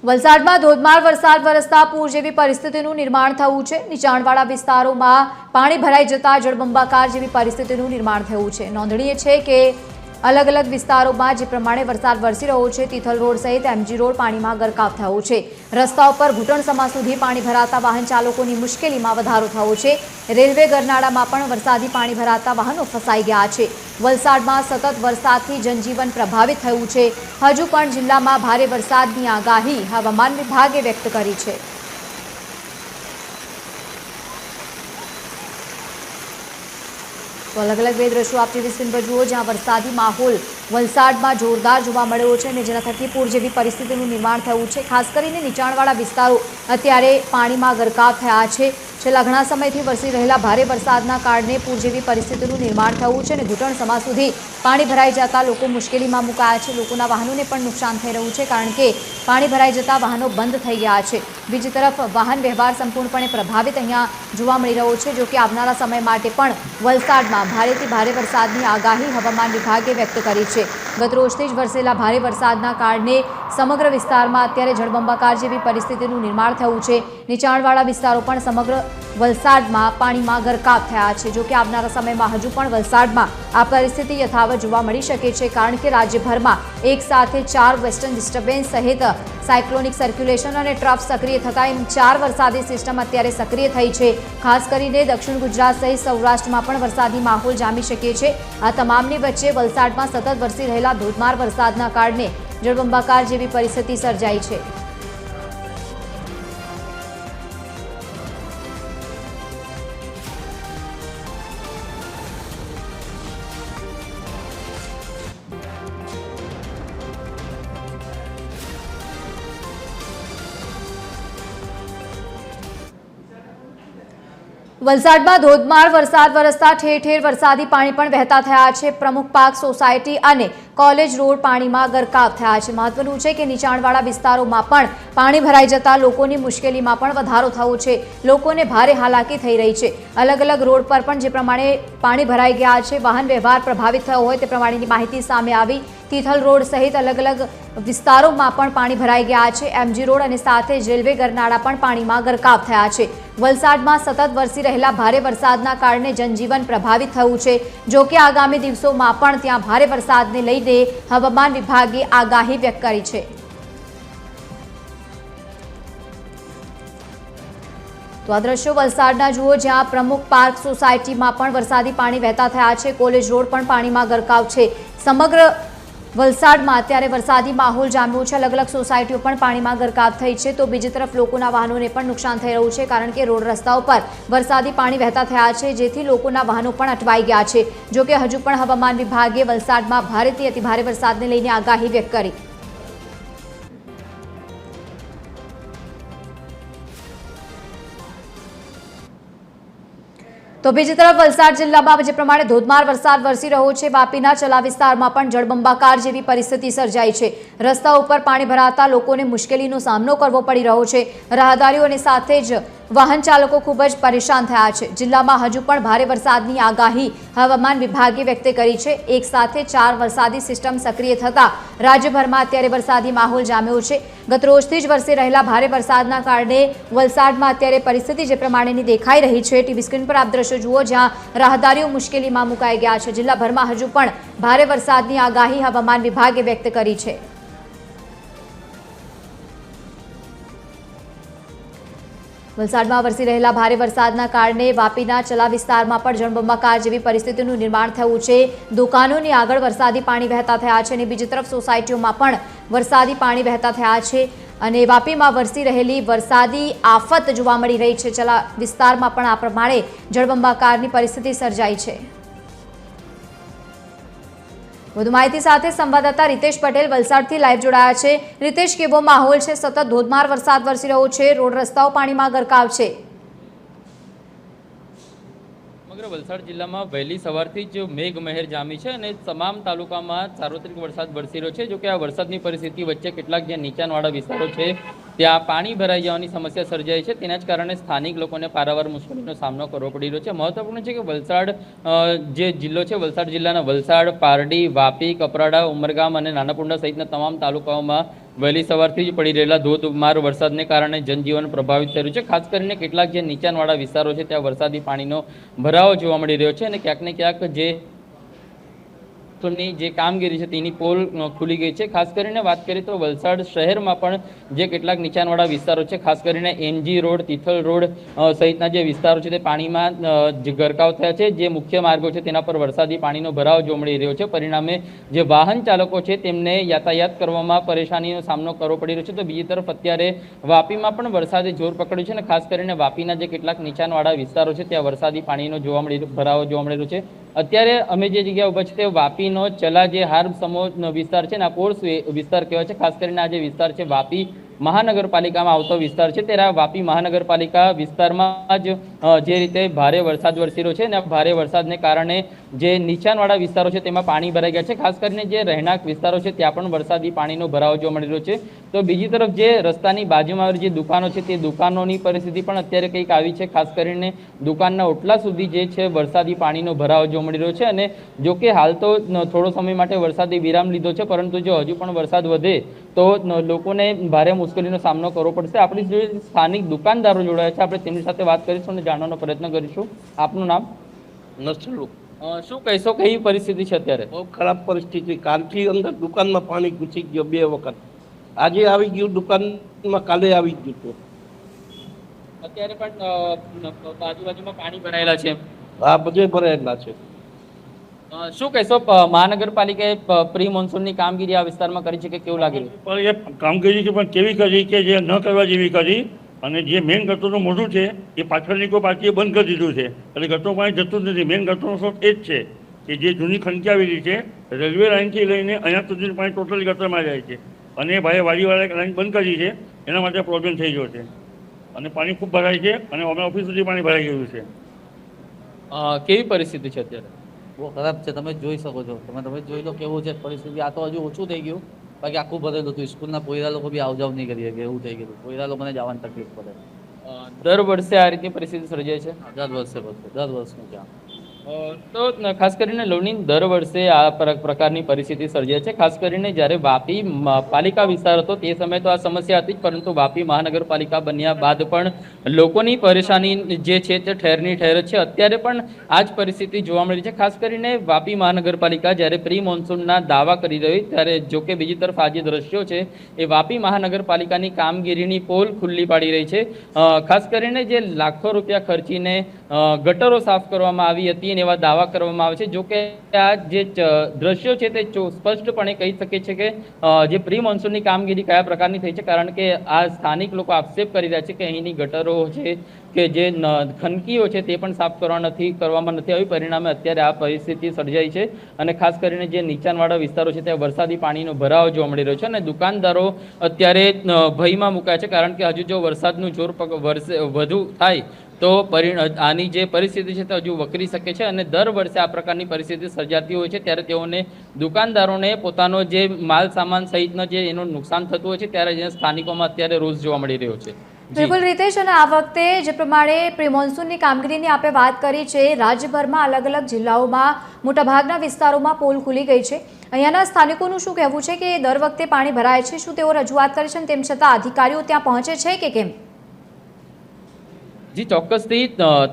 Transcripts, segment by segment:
વલસાડમાં ધોધમાર વરસાદ વરસતા પૂર જેવી પરિસ્થિતિનું નિર્માણ થયું છે। નીચાણવાળા વિસ્તારોમાં પાણી ભરાઈ જતા જળબંબાકાર જેવી પરિસ્થિતિનું નિર્માણ થયું છે। નોંધનીય છે કે अलग अलग विस्तारों जे प्रमाणे वरसाद वरसी रह्यो छे तिथल रोड सहित एमजी रोड पाणीमां गरकाव थयो छे। रस्ताओं पर घूंटणसमा सुधी पाणी भराता वाहन चालकोनी मुश्केलीमां वधारो थयो छे। रेलवे गरनाळामां पण वरसादी पाणी भराता वाहनो फसाई गया छे। वलसाडमां सतत वरसादथी जनजीवन प्रभावित थयुं छे। हजू पण जिल्लामां भारे वरसादनी आगाही हवामान विभागे व्यक्त करी छे। तो अलग अलग બે દ્રશ્યો આપ ટીવી સ્ક્રીન પર જુઓ, જ્યાં વરસાદી માહોલ વલસાડમાં જોરદાર જોવા મળ્યો છે અને જેના થકી પૂર જેવી પરિસ્થિતિનું નિર્માણ થયું છે। ખાસ કરીને નીચાણવાળા વિસ્તારો અત્યારે પાણીમાં ગરકાવ થયા છે। છેલ્લા ઘણા સમયથી વરસી રહેલા ભારે વરસાદના કારણે પૂર જેવી પરિસ્થિતિનું નિર્માણ થયું છે અને ઘૂંટણસમા સુધી પાણી ભરાઈ જતા લોકો મુશ્કેલીમાં મુકાયા છે। લોકોના વાહનોને પણ નુકસાન થઈ રહ્યું છે, કારણ કે પાણી ભરાઈ જતા વાહનો બંધ થઈ ગયા છે। બીજી તરફ વાહન વ્યવહાર સંપૂર્ણપણે પ્રભાવિત અહીંયા જોવા મળી રહ્યો છે। જો કે આવનારા સમય માટે પણ વલસાડમાં ભારેથી ભારે વરસાદની આગાહી હવામાન વિભાગે વ્યક્ત કરી છે। ગત રોજથી જ વરસેલા ભારે વરસાદના કારણે સમગ્ર વિસ્તારમાં અત્યારે જળબંબાકાર જેવી પરિસ્થિતિનું નિર્માણ થયું છે। નીચાણવાળા વિસ્તારો પણ સમગ્ર વલસાડમાં પાણીમાં ગરકાવ થયા છે। જો કે આવનારા સમયમાં હજુ પણ વલસાડમાં આ પરિસ્થિતિ યથાવત જોવા મળી શકે છે, કારણ કે રાજ્યભરમાં એક સાથે 4 વેસ્ટર્ન ડિસ્ટર્બન્સ સહિત સાયક્લોનિક સર્ક્યુલેશન અને ટ્રફ સક્રિય થતા એમ 4 વરસાદી સિસ્ટમ અત્યારે સક્રિય થઈ છે। ખાસ કરીને દક્ષિણ ગુજરાત સહિત સૌરાષ્ટ્રમાં પણ વરસાદી માહોલ જામી શકે છે। આ તમામની વચ્ચે વલસાડમાં સતત વરસી રહેલા ધોધમાર વરસાદના કારણે જળબંબાકાર જેવી પરિસ્થિતિ સર્જાઈ છે। વલસાડમાં ધોધમાર વરસાદ વરસતા ઠેર ઠેર વરસાદી પાણી પણ વહેતા થયા છે। પ્રમુખ પાર્ક સોસાયટી અને કોલેજ રોડ પાણીમાં ગરકાવ થયા છે। મહત્વનું છે કે નીચાણવાળા વિસ્તારોમાં પણ પાણી ભરાઈ જતા લોકોની મુશ્કેલીમાં પણ વધારો થયો છે। લોકોને ભારે હાલાકી થઈ રહી છે। અલગ અલગ રોડ પર પણ જે પ્રમાણે પાણી ભરાઈ ગયા છે, વાહન વ્યવહાર પ્રભાવિત થયો હોય તે પ્રમાણેની માહિતી સામે આવી। તિથલ રોડ સહિત અલગ અલગ વિસ્તારોમાં પણ પાણી ભરાઈ ગયા છે। એમજી રોડ અને સાથે જ રેલવે ગરનાળા પણ પાણીમાં ગરકાવ થયા છે। વલસાડમાં સતત વરસી રહેલા ભારે વરસાદના કારણે જનજીવન પ્રભાવિત થયું છે। જો કે આગામી દિવસોમાં પણ ત્યાં ભારે વરસાદને લઈને હવામાન વિભાગે આગાહી વ્યક્ત કરી છે। તો આ દ્રશ્યો વલસાડના જુઓ, જ્યાં પ્રમુખ પાર્ક સોસાયટીમાં પણ વરસાદી પાણી વહેતા થયા છે। કોલેજ રોડ પણ પાણીમાં ગરકાવ છે। સમગ્ર વલસાડમાં અત્યારે વરસાદી માહોલ જામ્યો છે। અલગ અલગ સોસાયટીઓ પણ પાણીમાં ગરકાવ થઈ છે। તો બીજી તરફ લોકોના વાહનોને પણ નુકસાન થઈ રહ્યું છે, કારણ કે રોડ રસ્તાઓ પર વરસાદી પાણી વહેતા થયા છે, જેથી લોકોના વાહનો પણ અટવાઈ ગયા છે। જો કે હજુ પણ હવામાન વિભાગે વલસાડમાં ભારેથી અતિભારે વરસાદને લઈને આગાહી વ્યક્ત કરી। તો બીજી તરફ વલસાડ જિલ્લામાં જે પ્રમાણે ધોધમાર વરસાદ વરસી રહ્યો છે, વાપીના ચલા વિસ્તારમાં પણ જળબંબાકાર જેવી પરિસ્થિતિ સર્જાઈ છે। રસ્તા ઉપર પાણી ભરાતા લોકોને મુશ્કેલીનો સામનો કરવો પડી રહ્યો છે। રાહદારીઓની સાથે જ વાહન ચાલકો ખૂબ જ પરેશાન થયા છે। જિલ્લામાં હજુ પણ ભારે વરસાદની આગાહી હવામાન વિભાગે વ્યક્ત કરી છે। એક સાથે 4 વરસાદી સિસ્ટમ સક્રિય થતા રાજ્યભરમાં અત્યારે વરસાદી માહોલ જામ્યો છે। ગત રોજથી જ વરસી રહેલા ભારે વરસાદના કારણે વલસાડમાં અત્યારે પરિસ્થિતિ જે પ્રમાણેની દેખાઈ રહી છે। ટીવી સ્ક્રીન પર આપ દ્રશ્યો જુઓ, જ્યાં રાહદારીઓ મુશ્કેલીમાં મુકાઈ ગયા છે। જિલ્લાભરમાં હજુ પણ ભારે વરસાદની આગાહી હવામાન વિભાગે વ્યક્ત કરી છે। વલસાડમાં વરસી રહેલા ભારે વરસાદના કારણે વાપીના ચલા વિસ્તારમાં પણ જળબંબાકાર જેવી પરિસ્થિતિનું નિર્માણ થયું છે। દુકાનોની આગળ વરસાદી પાણી વહેતા થયા છે અને બીજી તરફ સોસાયટીઓમાં પણ વરસાદી પાણી વહેતા થયા છે અને વાપીમાં વરસી રહેલી વરસાદી આફત જોવા મળી રહી છે। ચલા વિસ્તારમાં પણ આ પ્રમાણે જળબંબાકારની પરિસ્થિતિ સર્જાઈ છે। વધુ માહિતી સાથે સંવાદદાતા રીતેશ પટેલ વલસાડથી લાઈવ જોડાયા છે। રીતેશ, કેવો માહોલ છે? સતત ધોધમાર વરસાદ વરસી રહ્યો છે, રોડ રસ્તાઓ પાણીમાં ગરકાવ છે। સમગ્ર વલસાડ જિલ્લામાં વહેલી સવારથી જ મેઘમહેર જામી છે અને તમામ તાલુકામાં સાર્વત્રિક વરસાદ વરસી રહ્યો છે। જો કે આ વરસાદની પરિસ્થિતિ વચ્ચે કેટલાક જ્યાં નીચાણવાળા વિસ્તારો છે ત્યાં પાણી ભરાઈ જવાની સમસ્યા સર્જાઈ છે। તેના જ કારણે સ્થાનિક લોકોને પારાવાર મુશ્કેલીનો સામનો કરવો પડી રહ્યો છે। મહત્વપૂર્ણ છે કે વલસાડ જે જિલ્લો છે, વલસાડ જિલ્લાના વલસાડ, પારડી, વાપી, કપરાડા, ઉમરગામ અને નાનાપુંડા સહિતના તમામ તાલુકાઓમાં વહેલી સવારથી જ પડી રહેલા ધોધમાર વરસાદને કારણે જનજીવન પ્રભાવિત થયું છે. ખાસ કરીને કેટલાક જે નીચાણવાળા વિસ્તારો છે ત્યાં વરસાદી પાણીનો ભરાવો જોવા મળી રહ્યો છે અને ક્યાંક ને ક્યાંક જે કામગીરી છે તેની પોલ ખુલી ગઈ છે. ખાસ કરીને વાત કરીએ તો વલસાડ શહેરમાં પણ જે કેટલાક નીચાણવાળા વિસ્તારો છે, ખાસ કરીને એમજી રોડ, તિથલ રોડ સહિતના જે વિસ્તારો છે તે પાણીમાં ગરકાવ થયા છે. જે મુખ્ય માર્ગો છે તેના પર વરસાદી પાણીનો ભરાવ જોવા મળી રહ્યો છે. પરિણામે જે વાહન ચાલકો છે તેમને યાતાયાત કરવામાં પરેશાનીનો સામનો કરવો પડી રહ્યો છે. તો બીજી તરફ અત્યારે વાપીમાં પણ વરસાદે જોર પકડ્યું છે અને ખાસ કરીને વાપીના જે કેટલાક નીચાણવાળા વિસ્તારો છે ત્યાં વરસાદી પાણીનો ભરાવો જોવા મળી રહ્યો છે. અત્યારે અમે જે જગ્યા ઉભા છે તે વાપીનો ચલા જે હાર્બ સમૂહ વિસ્તાર છે ને આ પોર્સ વિસ્તાર કહેવાય છે. ખાસ કરીને આ જે વિસ્તાર છે વાપી મહાનગરપાલિકામાં આવતો વિસ્તાર છે. ત્યારે વાપી મહાનગરપાલિકા વિસ્તારમાં જ જે રીતે ભારે વરસાદ વરસી રહ્યો છે અને ભારે વરસાદને કારણે જે નીચાણવાળા વિસ્તારો છે તેમાં પાણી ભરાઈ ગયા છે. ખાસ કરીને જે રહેણાંક વિસ્તારો છે ત્યાં પણ વરસાદી પાણીનો ભરાવો જોવા મળી રહ્યો છે. તો બીજી તરફ જે રસ્તાની બાજુમાં આવેલી જે દુકાનો છે તે દુકાનોની પરિસ્થિતિ પણ અત્યારે કંઈક આવી છે. ખાસ કરીને દુકાનના ઓટલા સુધી જે છે વરસાદી પાણીનો ભરાવો જોવા મળી રહ્યો છે. અને જો કે હાલ તો થોડો સમય માટે વરસાદે વિરામ લીધો છે, પરંતુ જો હજુ પણ વરસાદ વધે તો લોકોને ભારે મુશ્કેલીનો સામનો કરવો પડશે. આપણી જે સ્થાનિક દુકાનદારો જોડાયા છે આપણે તેમની સાથે વાત કરીશું અને જાણવાનો પ્રયત્ન કરીશું. આપનું નામ? નસલું. શું કહેશો, કઈ પરિસ્થિતિ છે અત્યારે? બહુ ખરાબ પરિસ્થિતિ. કાલથી અંદર દુકાનમાં પાણી ઘૂસી ગયો 2 વખત. આજે આવી ગયું દુકાનમાં, કાલે આવી ગયું હતું. અત્યારે પણ આજુબાજુમાં પાણી ભરાયેલા છે. આ બધે ભરાયેલા છે. શું કહેશો, મહાનગરપાલિકાએ પ્રી મોન્સૂનની કામગીરી આ વિસ્તારમાં કરી છે કે કેવું લાગી રહ્યું? પણ એ કામગીરી છે પણ કેવી કરી કે જે ન કરવા જેવી કરી. અને જે મેઇન ગટરનું મોઢું છે એ પાછળની કોઈ પાર્ટીએ બંધ કરી દીધું છે, એટલે ગટરનું પાણી જતું જ નથી. મેઇન ગટરનો સ્ત્રોત એ જ છે કે જે જૂની ખંડકી આવેલી છે રેલવે લાઇનથી લઈને અહીંયા સુધીનું પાણી ટોટલી ગટરમાં જાય છે. અને એ ભાઈ વાડીવાળાએ લાઈન બંધ કરી છે, એના માટે પ્રોબ્લેમ થઈ ગયો છે અને પાણી ખૂબ ભરાય છે અને અમે ઓફિસ સુધી પાણી ભરાઈ ગયું છે. કેવી પરિસ્થિતિ છે અત્યારે? બહુ ખરાબ છે. તમે જોઈ શકો છો, તમે જોઈ લો કેવું છે પરિસ્થિતિ. આ તો હજુ ઓછું થઈ ગયું, બાકી આખું ભરેલું હતું. સ્કૂલના પોયરા લોકો બી આવજાવ નહીં કરી શકે એવું થઈ ગયું. પોયરા લોકોને જવાની તકલીફ પડે. દર વર્ષે આ રીતની પરિસ્થિતિ સર્જાય છે? દર વર્ષે બધું દર વર્ષનું છે. તો ખાસ કરીને લોનિન દર વર્ષે આ પ્રકારની પરિસ્થિતિ સર્જાય છે. ખાસ કરીને જ્યારે વાપી પાલિકા વિસ્તાર હતો તે સમયે તો આ સમસ્યા હતી જ, પરંતુ વાપી મહાનગરપાલિકા બન્યા બાદ પણ લોકોની પરેશાની જે છે તે ઠેરની ઠેર છે. અત્યારે પણ આ જ પરિસ્થિતિ જોવા મળી છે. ખાસ કરીને વાપી મહાનગરપાલિકા જ્યારે પ્રી મોન્સૂનના દાવા કરી રહી ત્યારે જો કે બીજી તરફ આ જે દ્રશ્યો છે એ વાપી મહાનગરપાલિકાની કામગીરીની પોલ ખુલ્લી પાડી રહી છે. ખાસ કરીને જે લાખો રૂપિયા ખર્ચીને ગટરો સાફ કરવામાં આવી હતી એવા દાવા કરવામાં આવે છે. જો કે આ જે દ્રશ્યો છે તે સ્પષ્ટપણે કહી શકે છે કે જે પ્રી મોન્સૂનની કામગીરી કયા પ્રકારની થઈ છે, કારણ કે આ સ્થાનિક લોકો આક્ષેપ કરી રહ્યા છે કે અહીંની ગટરો છે કે જે ખંડકીઓ છે તે પણ સાફ કરવામાં નથી આવી. પરિણામે અત્યારે આ પરિસ્થિતિ સર્જાઈ છે અને ખાસ કરીને જે નીચાણવાળા વિસ્તારો છે ત્યાં વરસાદી પાણીનો ભરાવો જોવા મળી રહ્યો છે અને દુકાનદારો અત્યારે ભયમાં મુકાયા છે, કારણ કે હજુ જો વરસાદનું જોર વધુ થાય તો આની જે પરિસ્થિતિ છે તે હજુ વકરી શકે છે. અને દર વર્ષે આ પ્રકારની પરિસ્થિતિ સર્જાતી હોય છે ત્યારે તેઓને દુકાનદારોને પોતાનો જે માલ સામાન સહિતનો જે એનું નુકસાન થતું હોય છે ત્યારે જે સ્થાનિકોમાં અત્યારે રોષ જોવા મળી રહ્યો છે. બિલકુલ રીતેશ, અને આ વખતે જે પ્રમાણે પ્રી મોન્સૂનની કામગીરીની આપણે વાત કરી છે, રાજ્યભરમાં અલગ અલગ જિલ્લાઓમાં મોટાભાગના વિસ્તારોમાં પોલ ખુલી ગઈ છે. અહીંયાના સ્થાનિકોનું શું કહેવું છે કે દર વખતે પાણી ભરાય છે? શું તેઓ રજૂઆત કરે છે અને તેમ છતાં અધિકારીઓ ત્યાં પહોંચે છે કે કેમ? જી ચોક્કસથી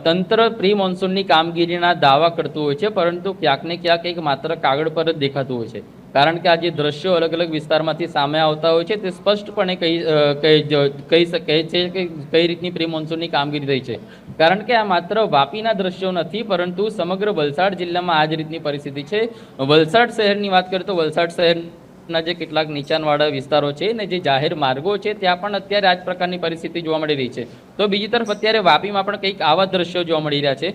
તંત્ર પ્રી મોન્સૂનની કામગીરીના દાવા કરતું હોય છે, પરંતુ ક્યાંક ને ક્યાંક એક માત્ર કાગળ પર જ દેખાતું હોય છે. કારણ કે આ જે દ્રશ્યો અલગ અલગ વિસ્તારમાંથી સામે આવતા હોય છે તે સ્પષ્ટપણે કહી શકે છે કે કઈ રીતની પ્રી મોન્સૂનની કામગીરી થઈ છે. કારણ કે આ માત્ર વાપીના દ્રશ્યો નથી, પરંતુ સમગ્ર વલસાડ જિલ્લામાં આ જ રીતની પરિસ્થિતિ છે. વલસાડ શહેરની વાત કરીએ તો વલસાડ શહેરના જે કેટલાક નીચાણવાળા વિસ્તારો છે ને જે જાહેર માર્ગો છે ત્યાં પણ અત્યારે આ જ પ્રકારની પરિસ્થિતિ જોવા મળી રહી છે. તો બીજી તરફ અત્યારે વાપીમાં પણ કંઈક આવા દ્રશ્યો જોવા મળી રહ્યા છે.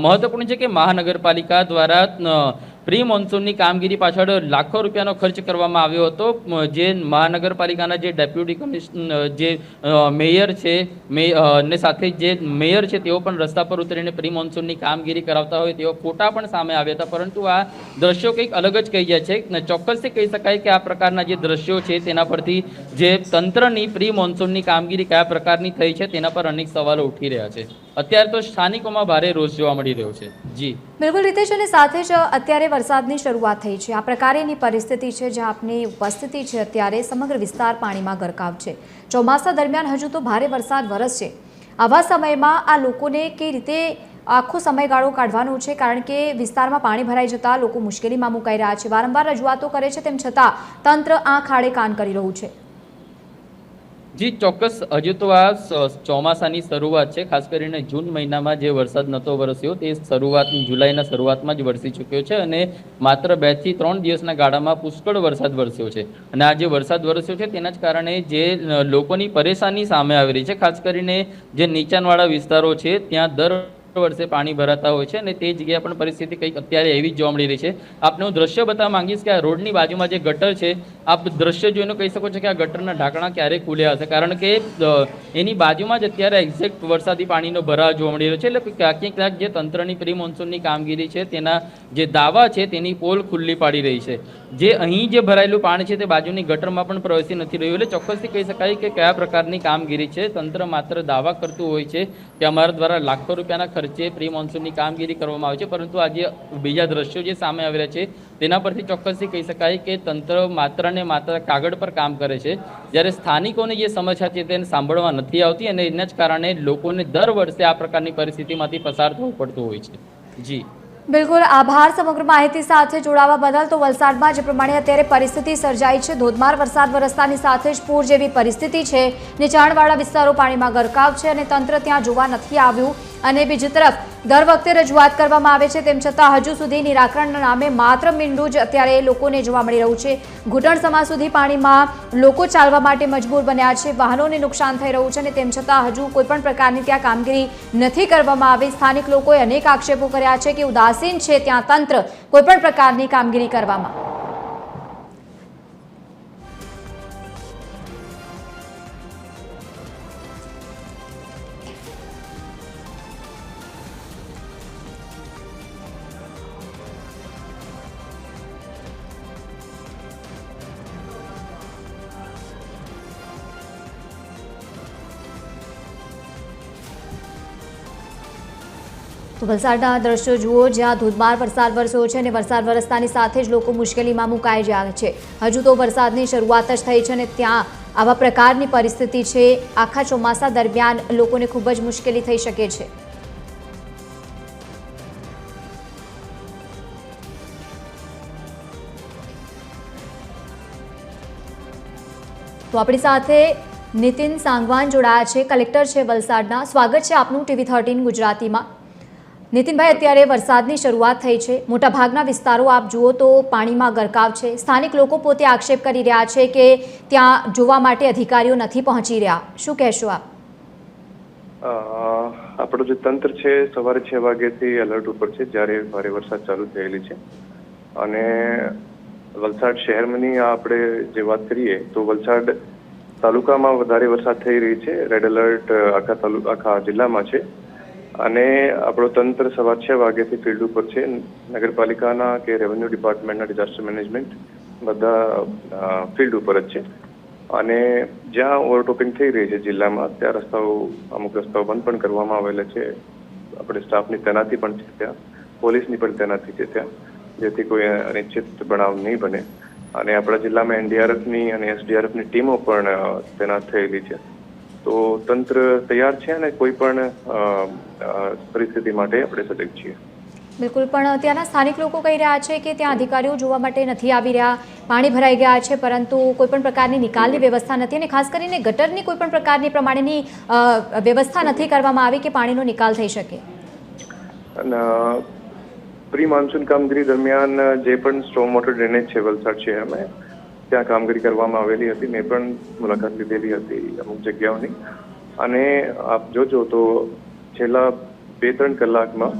મહત્વપૂર્ણ છે કે મહાનગરપાલિકા દ્વારા પ્રી મોન્સૂનની કામગીરી પાછળ લાખો રૂપિયાનો ખર્ચ કરવામાં આવ્યો હતો. જે મહાનગરપાલિકાના જે ડેપ્યુટી કમિશનર જે મેયર છે ને સાથે જે મેયર છે તેઓ પણ રસ્તા પર ઉતરીને પ્રી મોન્સૂનની કામગીરી કરાવતા હોય તેઓ ફોટા પણ સામે આવ્યા હતા, પરંતુ આ દ્રશ્યો કંઈક અલગ જ કહી જાય છે. ચોક્કસથી કહી શકાય કે આ પ્રકારના જે દ્રશ્યો છે તેના પરથી જે તંત્રની પ્રી મોન્સૂનની કામગીરી કયા પ્રકારની થઈ છે તેના પર અનેક સવાલો ઉઠી રહ્યા છે. અત્યારે તો સ્થાનિકોમાં ભારે રોષ જોવા મળી રહ્યો છે. જી બિલકુલ રીતેશ, અને સાથે જ અત્યારે વરસાદની શરૂઆત થઈ છે. આ પ્રકારેની પરિસ્થિતિ છે જ્યાં આપની ઉપસ્થિતિ છે. અત્યારે સમગ્ર વિસ્તાર પાણીમાં ગરકાવ છે. ચોમાસા દરમિયાન હજુ તો ભારે વરસાદ વરસશે. આવા સમયમાં આ લોકોને કઈ રીતે આખો સમયગાળો કાઢવાનો છે, કારણ કે વિસ્તારમાં પાણી ભરાઈ જતા લોકો મુશ્કેલીમાં મુકાઈ રહ્યા છે. વારંવાર રજૂઆતો કરે છે, તેમ છતાં તંત્ર આંખ આડે કાન કરી રહ્યું છે. જી ચોક્કસ, હજુ તો આ ચોમાસાની શરૂઆત છે. ખાસ કરીને જૂન મહિનામાં જે વરસાદ નહોતો વરસ્યો તે જુલાઈના શરૂઆતમાં જ વરસી ચૂક્યો છે અને માત્ર 2 થી 3 દિવસના ગાળામાં પુષ્કળ વરસાદ વરસ્યો છે. અને આ જે વરસાદ વરસ્યો છે તેના જ કારણે જે લોકોની પરેશાની સામે આવી રહી છે. ખાસ કરીને જે નીચાણવાળા વિસ્તારો છે ત્યાં દર વર્ષે પાણી ભરાતા હોય છે અને તે જગ્યાએ પણ પરિસ્થિતિ કંઈક અત્યારે એવી જ જોવા મળી રહી છે. આપને હું દ્રશ્ય બતાવવા માંગીશ કે આ રોડની બાજુમાં જે ગટર છે, આપ દ્રશ્ય જોઈને કહી શકો છો કે આ ગટરના ઢાંકણા ક્યારે ખુલ્યા હશે, કારણ કે એની બાજુમાં જ અત્યારે એક્ઝેક્ટ વરસાદી પાણીનો ભરાવ જોવા મળી રહ્યો છે. એટલે ક્યાંક ક્યાંક જે તંત્રની પ્રી મોન્સૂનની કામગીરી છે તેના જે દાવા છે તેની પોલ ખુલ્લી પાડી રહી છે. જે અહીં જે ભરાયેલું પાણી છે તે બાજુની ગટરમાં પણ પ્રવેશી નથી રહ્યું. એટલે ચોક્કસથી કહી શકાય કે કયા પ્રકારની કામગીરી છે. તંત્ર માત્ર દાવા કરતું હોય છે કે અમારા દ્વારા લાખો રૂપિયાના ખર્ચે પ્રી મોન્સૂનની કામગીરી કરવામાં આવે છે, પરંતુ આજે બીજા દ્રશ્યો જે સામે આવી રહ્યા છે તેના પરથી ચોક્કસથી કહી શકાય કે તંત્ર માત્ર ને માત્ર કાગળ પર કામ કરે છે, જ્યારે સ્થાનિકોને જે સમસ્યા છે તેને સાંભળવા નથી આવતી અને એના જ કારણે લોકોને દર વર્ષે આ પ્રકારની પરિસ્થિતિમાંથી પસાર થવું પડતું હોય છે. જી બિલકુલ, આભાર સમગ્ર માહિતી સાથે જોડાવા બદલ. તો વલસાડમાં જે પ્રમાણે અત્યારે પરિસ્થિતિ સર્જાઈ છે, ધોધમાર વરસાદ વરસતાની સાથે જ પૂર જેવી પરિસ્થિતિ છે. નીચાણવાળા વિસ્તારો પાણીમાં ગરકાવ છે અને તંત્ર ત્યાં જોવા નથી આવ્યું. અને બીજી તરફ દર વખતે રજૂઆત કરવામાં આવે છે, તેમ છતાં હજુ સુધી નિરાકરણના નામે માત્ર મીંડું જ અત્યારે લોકોને જોવા મળી રહ્યું છે. ઘૂંટણસમા સુધી પાણીમાં લોકો ચાલવા માટે મજબૂર બન્યા છે. વાહનોને નુકસાન થઈ રહ્યું છે અને તેમ છતાં હજુ કોઈપણ પ્રકારની ત્યાં કામગીરી નથી કરવામાં આવી. સ્થાનિક લોકોએ અનેક આક્ષેપો કર્યા છે કે ઉદાસીન છે ત્યાં તંત્ર કોઈપણ પ્રકારની કામગીરી કરવામાં. તો વલસાડના દ્રશ્યો જુઓ, જ્યાં ધોધમાર વરસાદ વરસ્યો છે અને વરસાદ વરસતાની સાથે જ લોકો મુશ્કેલીમાં મુકાઈ રહ્યા છે. હજુ તો વરસાદની શરૂઆત જ થઈ છે અને ત્યાં આવા પ્રકારની પરિસ્થિતિ છે. આખા ચોમાસા દરમિયાન લોકોને ખૂબ જ મુશ્કેલી થઈ શકે છે. તો આપણી સાથે નીતિન સાંગવાન જોડાયા છે, કલેક્ટર છે વલસાડના. સ્વાગત છે આપનું TV 13 ગુજરાતીમાં. નીતિનભાઈ, અત્યારે વરસાદની શરૂઆત થઈ છે. મોટાભાગના વિસ્તારો આપ જુઓ તો પાણીમાં ગરકાવ છે. સ્થાનિક લોકો પોતે આક્ષેપ કરી રહ્યા છે કે ત્યાં જોવા માટે અધિકારીઓ નથી પહોંચી રહ્યા. શું કહેશો આપ? આપણું જે તંત્ર છે સવારે 6 વાગ્યાથી એલર્ટ ઉપર છે, જ્યારે ભારે વરસાદ ચાલુ થયેલી છે. અને વલસાડ શહેરની આપણે જે વાત કરીએ તો વલસાડ તાલુકામાં વધારે વરસાદ થઈ રહી છે. રેડ એલર્ટ આખા જિલ્લામાં છે. અને આપણો તંત્ર સવાર 6 વાગ્યાથી ફિલ્ડ ઉપર છે. નગરપાલિકાના કે રેવન્યુ ડિપાર્ટમેન્ટના ડિઝાસ્ટર મેનેજમેન્ટ બધા ફિલ્ડ ઉપર જ છે. અને જ્યાં ઓવરટોપિંગ થઈ રહી છે જિલ્લામાં, ત્યાં અમુક રસ્તાઓ બંધ પણ કરવામાં આવેલા છે. આપણે સ્ટાફની તૈનાતી પણ છે ત્યાં, પોલીસની પણ તૈનાતી છે ત્યાં, જેથી કોઈ અનિચ્છિત બનાવ નહીં બને. અને આપણા જિલ્લામાં NDRFની અને SDRFની ટીમો પણ તૈનાત થયેલી છે. તો તંત્ર તૈયાર છે અને કોઈ પણ પરિસ્થિતિ માટે આપણે સજગ છીએ. બિલકુલ, પણ ત્યાંના સ્થાનિક લોકો કહી રહ્યા છે કે ત્યાં અધિકારીઓ જોવા માટે નથી આવી રહ્યા. પાણી ભરાઈ ગયા છે પરંતુ કોઈ પણ પ્રકારની નિકાલની વ્યવસ્થા નથી અને ખાસ કરીને ગટરની કોઈ પણ પ્રકારની પ્રમાણેની વ્યવસ્થા નથી કરવામાં આવી કે પાણીનો નિકાલ થઈ શકે. પ્રી મોન્સૂન કામગીરી દરમિયાન જે પણ સ્ટોર્મ વોટર ડ્રેનેજ છે વલસાડ શહેરમાં, ત્યાં કામગીરી કરવામાં આવેલી હતી. મેં પણ મુલાકાત લીધેલી હતી અમુક જગ્યાઓની. અને આપ જોજો તો છેલ્લા 2-3 કલાકમાં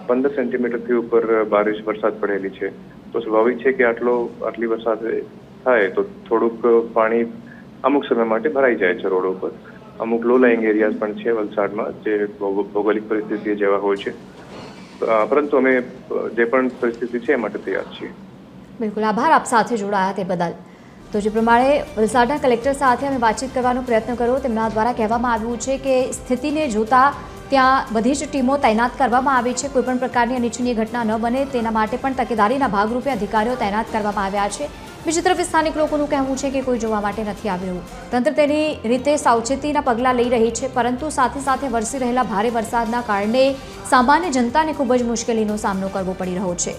15 સેન્ટીમીટરથી ઉપર વરસાદ પડેલી છે. તો સ્વાભાવિક છે કે આટલી વરસાદ થાય તો થોડુંક પાણી અમુક સમય માટે ભરાઈ જાય છે રોડ ઉપર. અમુક લો લાઇંગ એરિયાઝ પણ છે વલસાડમાં, જે ભૌગોલિક પરિસ્થિતિ જેવા હોય છે. પરંતુ અમે જે પણ પરિસ્થિતિ છે એ માટે તૈયાર છીએ. બિલકુલ, આભાર આપ સાથે જોડાયા તે બદલ. તો જે પ્રમાણે વલસાડના કલેક્ટર સાથે અમે વાતચીત કરવાનો પ્રયત્ન કર્યો, તેમના દ્વારા કહેવામાં આવ્યું છે કે સ્થિતિને જોતા ત્યાં બધી જ ટીમો તૈનાત કરવામાં આવી છે. કોઈપણ પ્રકારની અનિચ્છનીય ઘટના ન બને તેના માટે પણ તકેદારીના ભાગરૂપે અધિકારીઓ તૈનાત કરવામાં આવ્યા છે. બીજી તરફ સ્થાનિક લોકોનું કહેવું છે કે કોઈ જોવા માટે નથી આવ્યું. તંત્ર તેની રીતે સાવચેતીના પગલાં લઈ રહી છે, પરંતુ સાથે સાથે વરસી રહેલા ભારે વરસાદના કારણે સામાન્ય જનતાને ખૂબ જ મુશ્કેલીનો સામનો કરવો પડી રહ્યો છે.